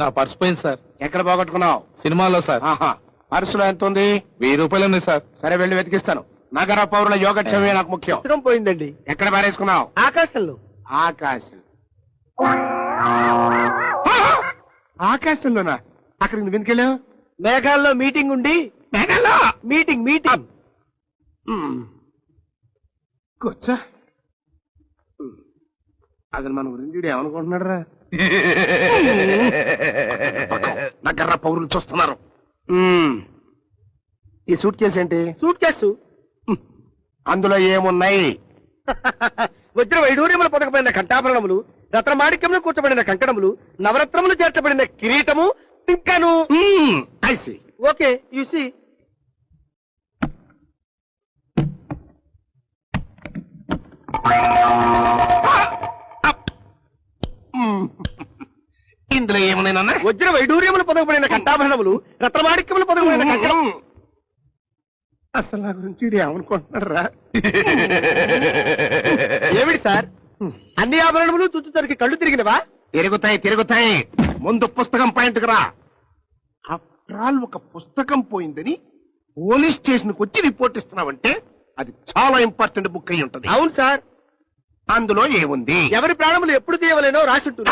నా పర్స్ పోయింది సార్. ఎక్కడ పోగొట్టుకున్నావు? సినిమాలో సార్. ఆహా, పర్సులో ఎంత ఉంది? 1000 రూపాయలు ఉంది సార్. సరే, వెళ్ళి వెతికిస్తాను. నగర పౌరుల యోగక్షేమే నాకు ముఖ్యం. పుస్తకం పోయిందండి. ఎక్కడ పారేసుకున్నావు? ఆకాశంలో. ఆకాశం. ఆకాశంలోనా? అక్కడికి నువ్వు ఎందుకెళ్ళావు? మేఘాల్లో మీటింగ్ ఉండి. మేఘాల్లో మీటింగ్ మీటింగ్. కూర్చో. అతను మన గురించి వీడు ఏమనుకుంటున్నాడు రా? నగర పౌరులు చూస్తున్నారు. ఈ సూట్ కేసు ఏంటి? Suit case. అందులో ఏమున్నాయి? వజ్ర వైడూర్యములు పొదకబడిన కంఠాభరణములు, రత్నమాణిక్యములు కూర్చబడిన కంకణములు, నవరత్నములు చేర్చబడిన కిరీటము, ఇంకాను. ఐసి. Okay, you see. ఇందులో ఏమున్నాయి? వజ్ర వైడూర్యములు పొదకబడిన కంఠాభరణములు, రత్నమాణిక్యములు పొదకబడిన కంకణం. అసలు నా గురించి వీడు ఏమనుకుంటున్నాడు రా? ఏమిటి సార్, అన్ని ఆభరణములు చుట్టూతరికి కళ్ళు తిరిగినవా? తిరుగుతాయి తిరుగుతాయి. ముందు పుస్తకం పాయింట్కి రా. ఆఫ్టర్ ఆల్ ఒక పుస్తకం పోయిందని పోలీస్ స్టేషన్ కు వచ్చి రిపోర్ట్ ఇస్తున్నావంటే అది చాలా ఇంపార్టెంట్ బుక్ అయి ఉంటది. అవును సార్. అందులో ఏముంది? ఎవరి ప్రాణములు ఎప్పుడు తీయవలేనో రాసి ఉంటుంది.